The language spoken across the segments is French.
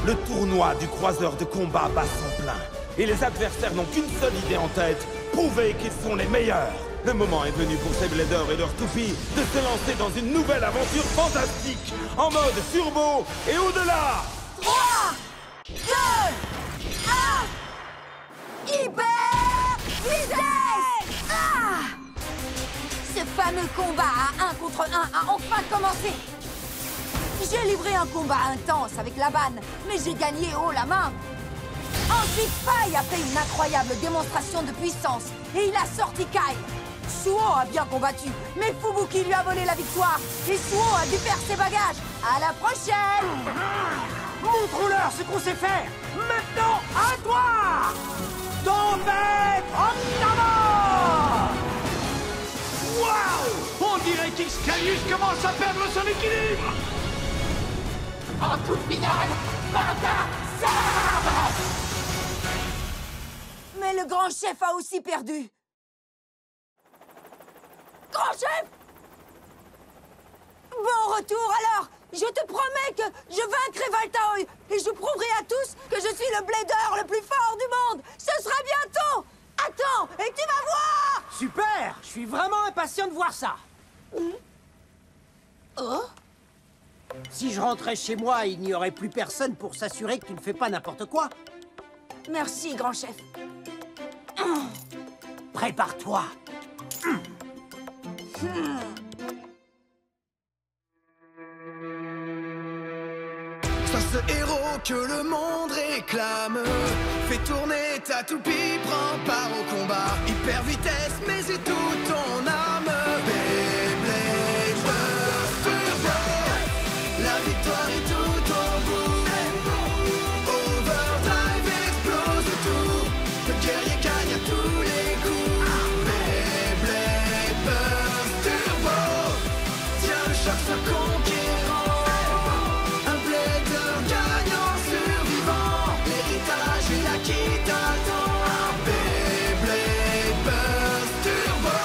Le tournoi du croiseur de combat bat son plein. Et les adversaires n'ont qu'une seule idée en tête, prouver qu'ils sont les meilleurs. Le moment est venu pour ces bladers et leurs toupies de se lancer dans une nouvelle aventure fantastique, en mode turbo et au-delà. 3, 2, 1... Hyper vitesse! Ce fameux combat à 1 contre 1 a enfin commencé. J'ai livré un combat intense avec Laban, mais j'ai gagné haut la main. Ensuite, Pai a fait une incroyable démonstration de puissance et il a sorti Kai. Suo a bien combattu, mais Fubuki lui a volé la victoire et Suo a dû perdre ses bagages. À la prochaine! Montre-leur ce qu'on sait faire. Maintenant, à toi! Tempête en avant! Waouh! On dirait qu'Xcalius commence à perdre son équilibre! En toute finale, Martin Sarbe! Mais le grand chef a aussi perdu. Grand chef! Bon retour alors! Je te promets que je vaincrai Valtaoi et je prouverai à tous que je suis le blader le plus fort du monde! Ce sera bientôt! Attends, et tu vas voir! Super! Je suis vraiment impatient de voir ça. Oh? Si je rentrais chez moi, il n'y aurait plus personne pour s'assurer que tu ne fais pas n'importe quoi. Merci, grand chef. Prépare-toi. Sois ce héros que le monde réclame. Fais tourner ta toupie, prends part au combat. Hyper vitesse, mais c'est tout ton âme. Beyblade Burst Turbo. La victoire est tout au bout. Overdrive explose tout. Le guerrier gagne à tous les coups. Beyblade Burst Turbo. Tiens, le choc soit conquérant. Un blader gagnant survivant. L'héritage est là qui t'attend. Beyblade Burst Turbo.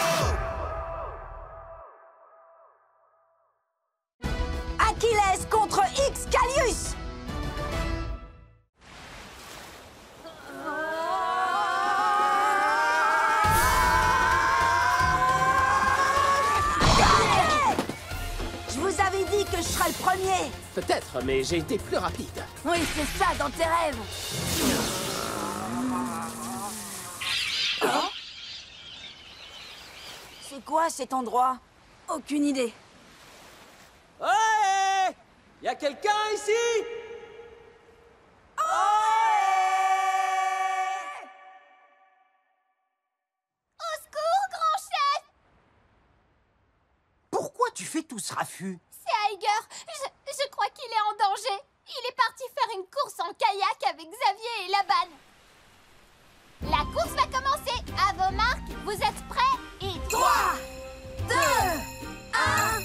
Achilles contre Xcalius! Je vous avais dit que je serais le premier! Peut-être, mais j'ai été plus rapide. Oui, c'est ça dans tes rêves! Hein? C'est quoi cet endroit? Aucune idée. Ouais! Y a quelqu'un ici? Au secours, grand chef! Pourquoi tu fais tout ce raffut? C'est Aiger. Je crois qu'il est en danger. Il est parti faire une course en kayak avec Xavier et Laban. La course va commencer. À vos marques, vous êtes prêts? Et 3, 2, 1...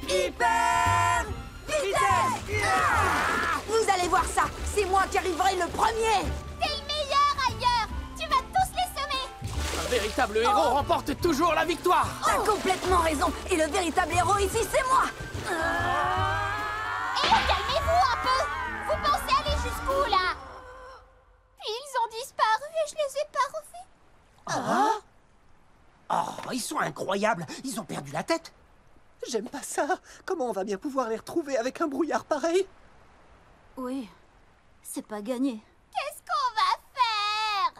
Hyper vitesse! Vous allez voir ça! C'est moi qui arriverai le premier! T'es le meilleur, Aiger. Tu vas tous les semer. Un véritable héros remporte toujours la victoire. T'as complètement raison! Et le véritable héros ici, c'est moi! Et calmez-vous un peu. Vous pensez aller jusqu'où, là? Puis ils ont disparu et je les ai pas revus. Oh, ils sont incroyables. Ils ont perdu la tête. J'aime pas ça. Comment on va bien pouvoir les retrouver avec un brouillard pareil? Oui, c'est pas gagné. Qu'est-ce qu'on va faire?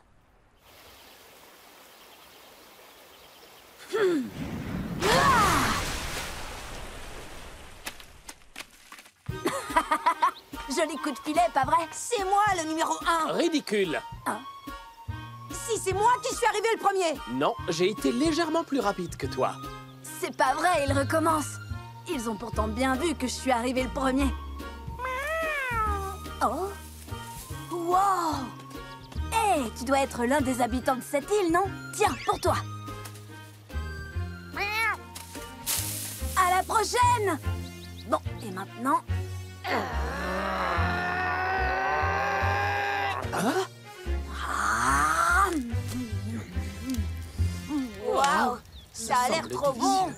Joli coup de filet, pas vrai? C'est moi le numéro 1! Ridicule. Si, c'est moi qui suis arrivé le premier! Non, j'ai été légèrement plus rapide que toi. C'est pas vrai, ils recommencent! Ils ont pourtant bien vu que je suis arrivé le premier. Oh! Wow! Hé, tu dois être l'un des habitants de cette île, non? Tiens, pour toi! À la prochaine! Bon, et maintenant... Ah! Waouh! Ça a l'air semble trop bon!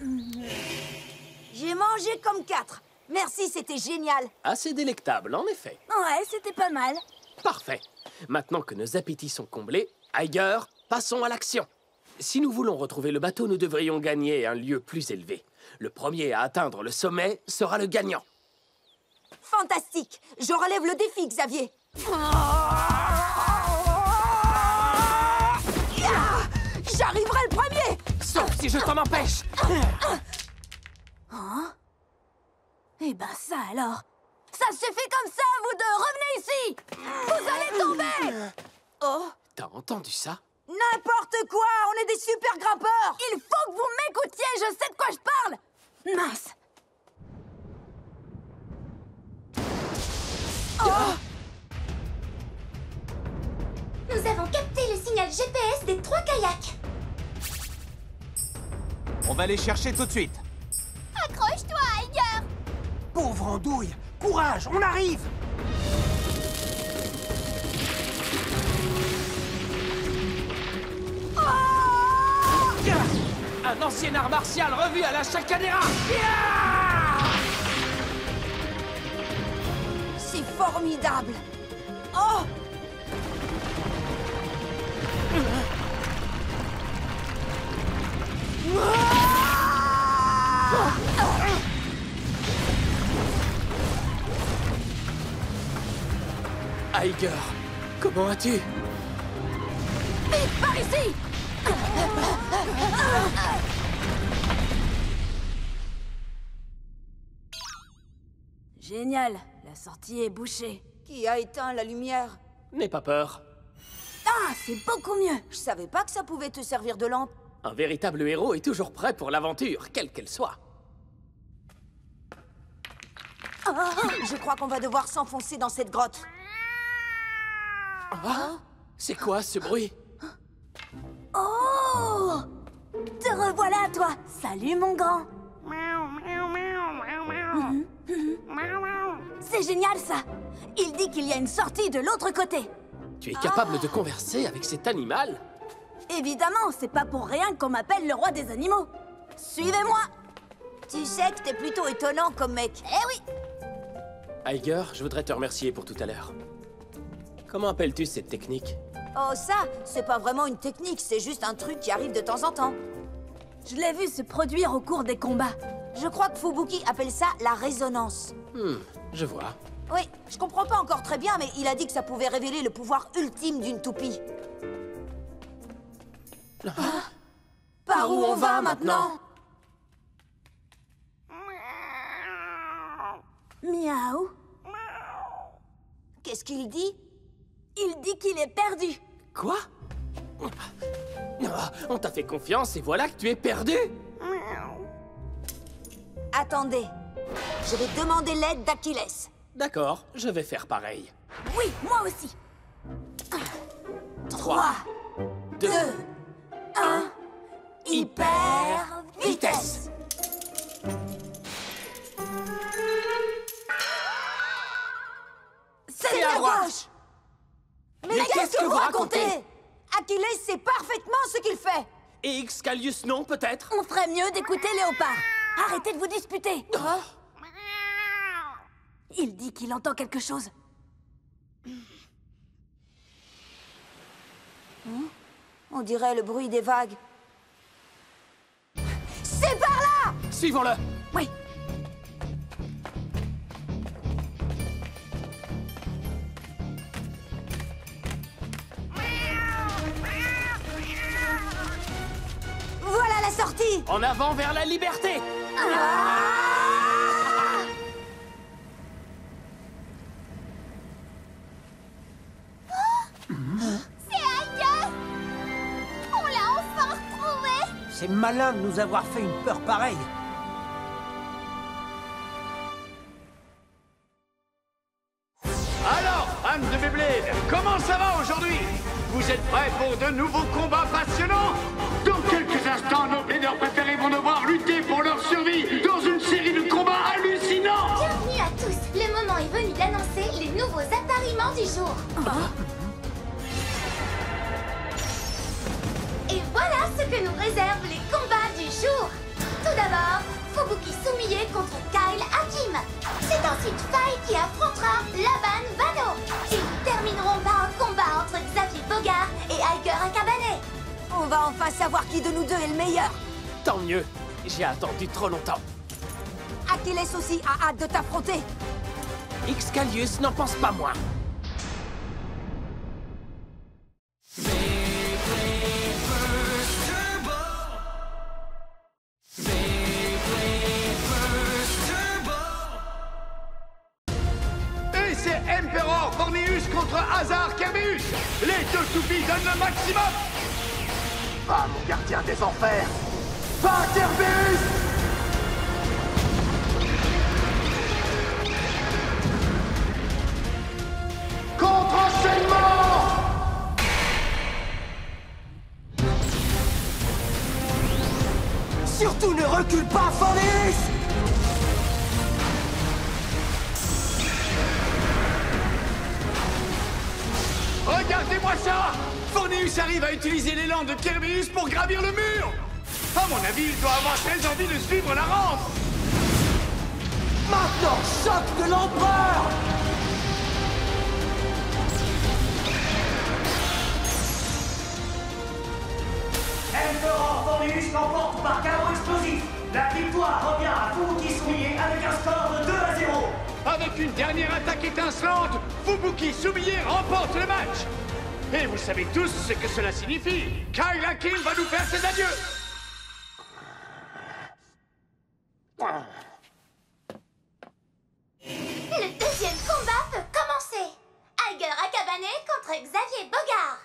J'ai mangé comme 4. Merci, c'était génial. Assez délectable, en effet. Ouais, c'était pas mal. Parfait. Maintenant que nos appétits sont comblés, Iger, passons à l'action. Si nous voulons retrouver le bateau, nous devrions gagner un lieu plus élevé. Le premier à atteindre le sommet sera le gagnant. Fantastique. Je relève le défi, Xavier. J'arriverai le premier. Sauf si je t'en empêche. Eh ben ça alors. Ça suffit comme ça, vous deux. Revenez ici. Vous allez tomber. Oh. T'as entendu ça? N'importe quoi. On est des super grimpeurs. Il faut que vous m'écoutiez. Je sais de quoi je parle. Mince. Nous avons capté le signal GPS des 3 kayaks. On va les chercher tout de suite. Accroche-toi, Iger. Pauvre andouille! Courage, on arrive! Un ancien art martial revu à la Chacadera. C'est formidable. Oh. Iger, comment as-tu? Vite, par ici. Génial, la sortie est bouchée. Qui a éteint la lumière? N'aie pas peur. Ah, c'est beaucoup mieux. Je savais pas que ça pouvait te servir de lampe. Un véritable héros est toujours prêt pour l'aventure, quelle qu'elle soit. Ah, je crois qu'on va devoir s'enfoncer dans cette grotte. Ah, c'est quoi ce bruit? Oh! Te revoilà, toi! Salut, mon grand! C'est génial, ça! Il dit qu'il y a une sortie de l'autre côté! Tu es capable de converser avec cet animal? Évidemment, c'est pas pour rien qu'on m'appelle le roi des animaux! Suivez-moi! Tu sais que t'es plutôt étonnant comme mec. Eh oui! Iger, je voudrais te remercier pour tout à l'heure. Comment appelles-tu cette technique? Oh, ça, c'est pas vraiment une technique, c'est juste un truc qui arrive de temps en temps. Je l'ai vu se produire au cours des combats. Je crois que Fubuki appelle ça la résonance. Je vois. Oui, je comprends pas encore très bien, mais il a dit que ça pouvait révéler le pouvoir ultime d'une toupie. Par où on va maintenant? Miaou. Qu'est-ce qu'il dit? Il dit qu'il est perdu. Quoi? On t'a fait confiance et voilà que tu es perdu? Attendez, je vais demander l'aide d'Achilles. D'accord, je vais faire pareil. Oui, moi aussi. 3, 2, 1, hyper vitesse. C'est la gauche. Mais qu'est-ce que vous racontez? Achilles sait parfaitement ce qu'il fait. Et Excalius non, peut-être? On ferait mieux d'écouter Léopard. Arrêtez de vous disputer. Il dit qu'il entend quelque chose. On dirait le bruit des vagues. C'est par là! Suivons-le! Oui. Voilà la sortie! En avant vers la liberté! C'est Iger! On l'a enfin retrouvé! C'est malin de nous avoir fait une peur pareille. Alors, fans de Beyblade, comment ça va aujourd'hui? Vous êtes prêts pour de nouveaux combats passionnants? Dans quelques instants, nos leaders préférés vont devoir lutter pour leur survie dans une série de combats hallucinants! Bienvenue à tous! Le moment est venu d'annoncer les nouveaux appariements du jour. Et voilà ce que nous réservent les combats du jour. Tout d'abord, Fubuki Sumiye contre Kyle Hakim. C'est ensuite Faye qui affrontera Laban Vano. Ils termineront par un combat entre Xavier Bogart et Aiger Akabane. On va enfin savoir qui de nous deux est le meilleur. Tant mieux. J'ai attendu trop longtemps. Achilles aussi a hâte de t'affronter. Excalius n'en pense pas moins. Et c'est Emperor Fornius contre Hazard Kerbeus. Les deux toupies donnent le maximum. Ah, mon gardien des enfers! Va, Kerbeus! Contre-enchaînement! Surtout ne recule pas, Fornius! Regardez-moi ça! Fornius arrive à utiliser l'élan de Kerbeus pour gravir le mur! À mon avis, il doit avoir très envie de suivre la rampe! Maintenant, choc de l'empereur! Emperor Fornius l'emporte par chaos explosif. La victoire revient à Fubuki Sumiye avec un score de 2-0. Avec une dernière attaque étincelante, Fubuki Sumiye remporte le match. Et vous savez tous ce que cela signifie. Kyle Hakim va nous faire ses adieux. Le deuxième combat peut commencer. Aiger Akabane contre Xavier Bogart.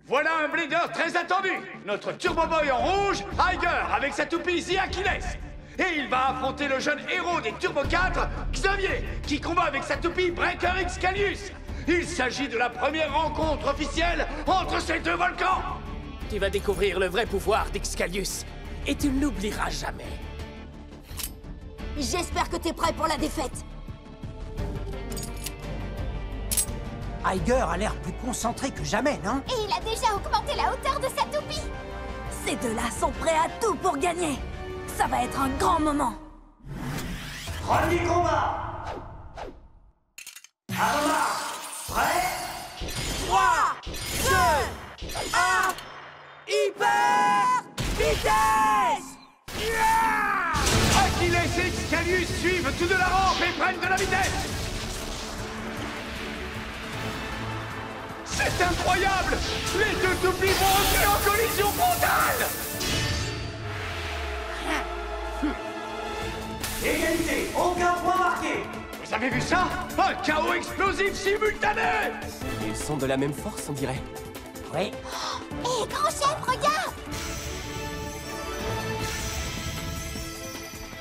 Voilà un blader très attendu. Notre Turbo Boy en rouge, Aiger avec sa toupie The Achilles. Et il va affronter le jeune héros des Turbo 4, Xavier, qui combat avec sa toupie Breaker Excalius. Il s'agit de la première rencontre officielle entre ces deux volcans. Tu vas découvrir le vrai pouvoir d'Excalius. Et tu ne l'oublieras jamais. J'espère que t'es prêt pour la défaite. Aiger a l'air plus concentré que jamais, non? Et il a déjà augmenté la hauteur de sa toupie. Ces deux-là sont prêts à tout pour gagner. Ça va être un grand moment. Premier combat. À vos marques. Prêt? 3, 2, 1, hyper vitesse! Achilles et Excalius suivent tout de la rampe et prennent de la vitesse. C'est incroyable! Les deux toupies vont entrer en collision frontale! Égalité. Aucun point marqué. Vous avez vu ça? Un chaos explosif simultané! Ils sont de la même force, on dirait. Oui. Hé, grand chef, regarde!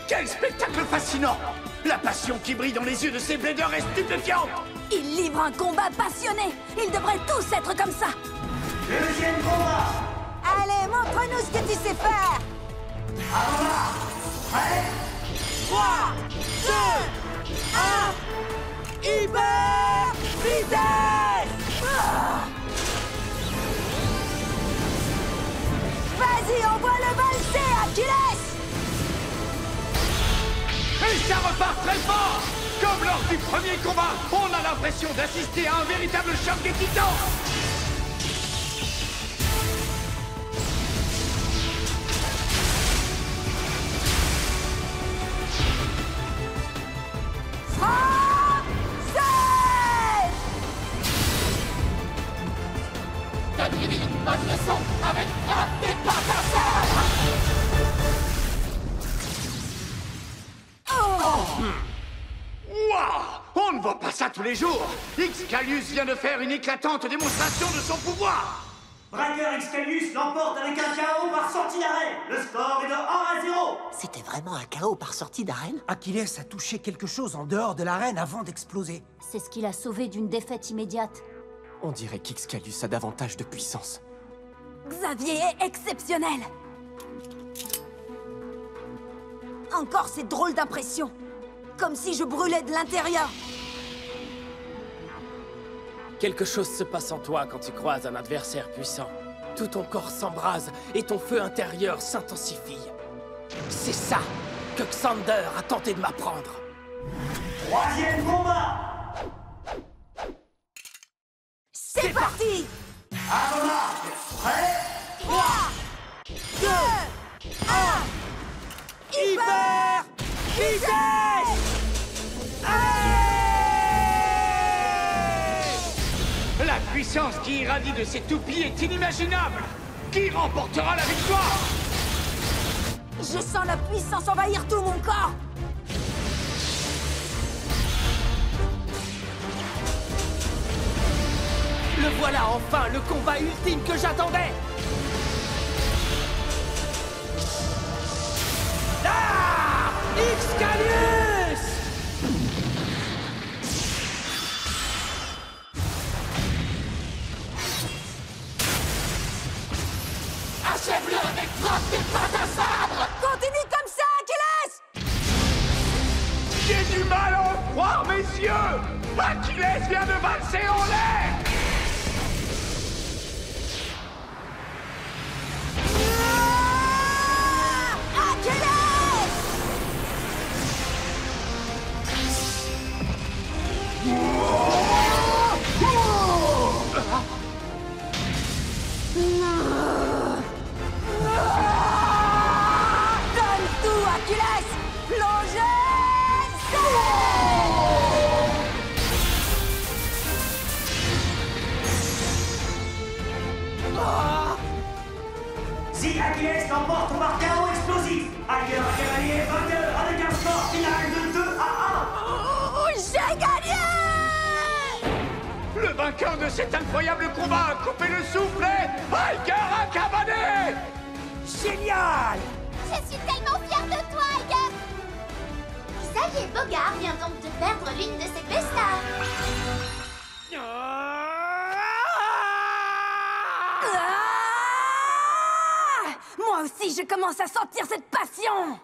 Quel spectacle fascinant! La passion qui brille dans les yeux de ces bladers est stupéfiante! Ils livrent un combat passionné. Ils devraient tous être comme ça. Deuxième combat. Allez, montre-nous ce que tu sais faire. À vos marques. Prêt? 3, 2, 1, hyper vitesse! Vas-y, envoie le valser, Achilles! Et ça repart très fort! Comme lors du premier combat, on a l'impression d'assister à un véritable choc des titans! On ne voit pas ça tous les jours! Excalius vient de faire une éclatante démonstration de son pouvoir! Breaker Excalius l'emporte avec un KO par sortie d'arène. Le score est de 1-0. C'était vraiment un chaos par sortie d'arène? Achilles a touché quelque chose en dehors de l'arène avant d'exploser. C'est ce qui l'a sauvé d'une défaite immédiate. On dirait qu'Excalius a davantage de puissance. Xavier est exceptionnel. Encore ces drôles d'impressions. Comme si je brûlais de l'intérieur. Quelque chose se passe en toi quand tu croises un adversaire puissant. Tout ton corps s'embrase et ton feu intérieur s'intensifie. C'est ça que Xander a tenté de m'apprendre. Troisième combat. C'est parti! À vos marques. Prêts? 3, 2, 1... Hyper vitesse! La puissance qui irradie de ces toupies est inimaginable. Qui remportera la victoire? Je sens la puissance envahir tout mon corps! Le voilà enfin, le combat ultime que j'attendais! Ah! Xcalius! Achève-le avec frappe des pattes à sabre! Continue comme ça, Achilles! J'ai du mal à en croire mes yeux! Achilles vient de valser en l'air! Donne tout, Achilles! Plongez! Si Achilles l'emporte par chaos explosif, Iger a gagné vainqueur avec un score final de 2 à 1. J'ai gagné! Le vainqueur de cet incroyable combat a coupé le souffle et Iger a cavané! Génial! Je suis tellement fière de toi, Iger! Xavier Bogard vient donc de perdre l'une de ses bestars. Moi aussi, je commence à sentir cette passion!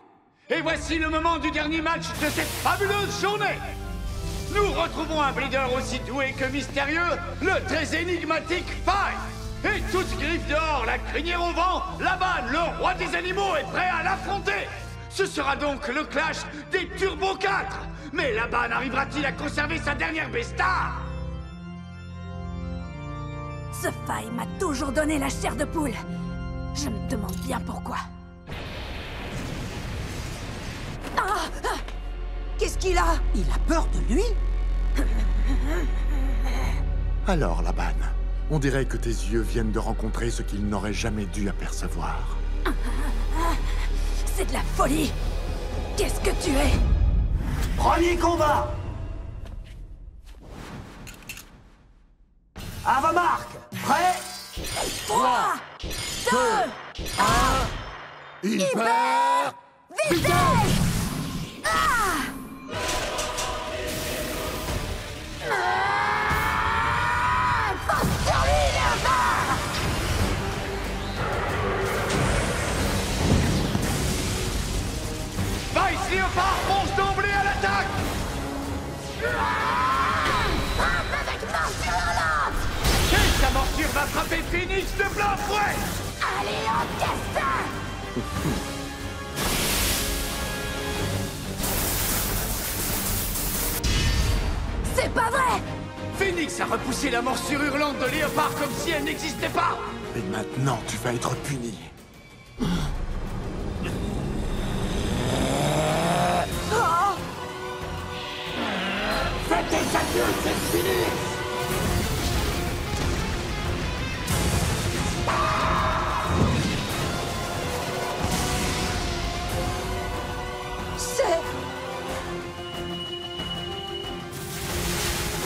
Et voici le moment du dernier match de cette fabuleuse journée! Nous retrouvons un bleeder aussi doué que mystérieux, le très énigmatique Five! Et toute griffe dehors, la crinière au vent, Laban, le roi des animaux, est prêt à l'affronter! Ce sera donc le clash des Turbo 4! Mais Laban arrivera-t-il à conserver sa dernière bestar? Ce faille m'a toujours donné la chair de poule. Je me demande bien pourquoi. Qu'est-ce qu'il a? Il a peur de lui? Alors, Laban, on dirait que tes yeux viennent de rencontrer ce qu'ils n'auraient jamais dû apercevoir. C'est de la folie! Qu'est-ce que tu es? Premier combat. À vos marques. Prêts? 3, 2, 1... Hyper vitesse! Force sur lui, Léopard! Vice Léopard fonce d'emblée à l'attaque! Avec morsure hurlante! Et sa morsure va frapper Phoenix de plein fouet! Allez, encaisse-ça! C'est pas vrai! Phoenix a repoussé la morsure hurlante de Léopard comme si elle n'existait pas! Et maintenant, tu vas être puni. Faites des adieux, c'est fini! C'est...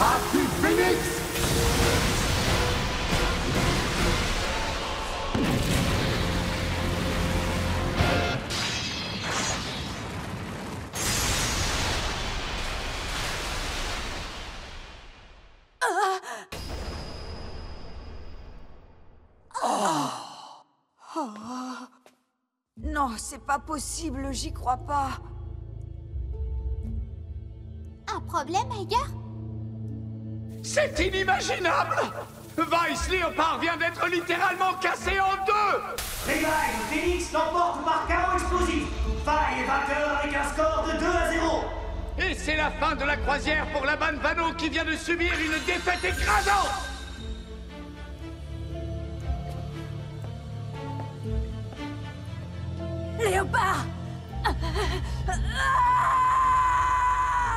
Happy Phoenix! Non, c'est pas possible, j'y crois pas. Un problème, Iger? C'est inimaginable! Vice Léopard vient d'être littéralement cassé en deux! Revive, Phoenix l'emporte par chaos explosif. Faille est vainqueur avec un score de 2-0. Et c'est la fin de la croisière pour Laban Vano qui vient de subir une défaite écrasante. Léopard!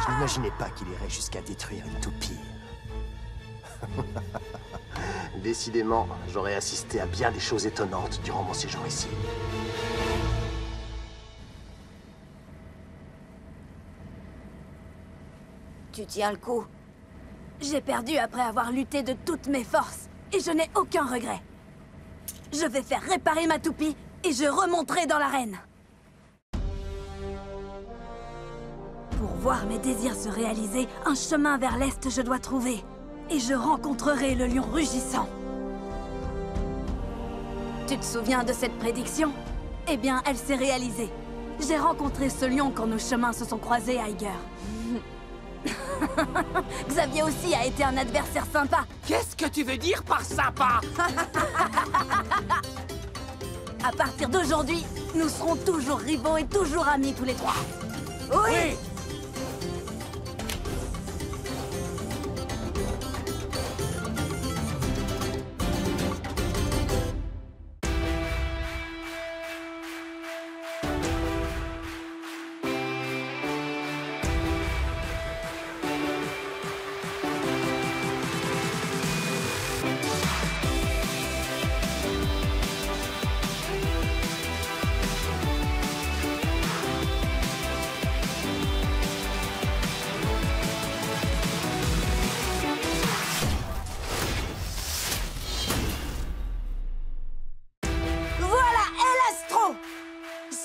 Je n'imaginais pas qu'il irait jusqu'à détruire une toupie. Décidément, j'aurais assisté à bien des choses étonnantes durant mon séjour ici. Tu tiens le coup. J'ai perdu après avoir lutté de toutes mes forces, et je n'ai aucun regret. Je vais faire réparer ma toupie, et je remonterai dans l'arène. Pour voir mes désirs se réaliser, un chemin vers l'est je dois trouver. Et je rencontrerai le lion rugissant. Tu te souviens de cette prédiction? Eh bien, elle s'est réalisée. J'ai rencontré ce lion quand nos chemins se sont croisés, Aiger. Xavier aussi a été un adversaire sympa. Qu'est-ce que tu veux dire par sympa? À partir d'aujourd'hui, nous serons toujours rivaux et toujours amis tous les trois. Oui.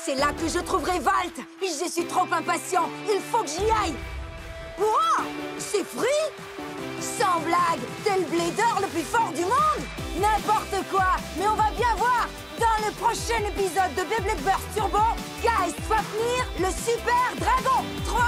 C'est là que je trouverai Valt. Je suis trop impatient. Il faut que j'y aille. Wow, c'est Free? Sans blague, t'es le blader le plus fort du monde? N'importe quoi. Mais on va bien voir. Dans le prochain épisode de Beyblade Burst Turbo, Geist Fafnir, le super dragon. 3,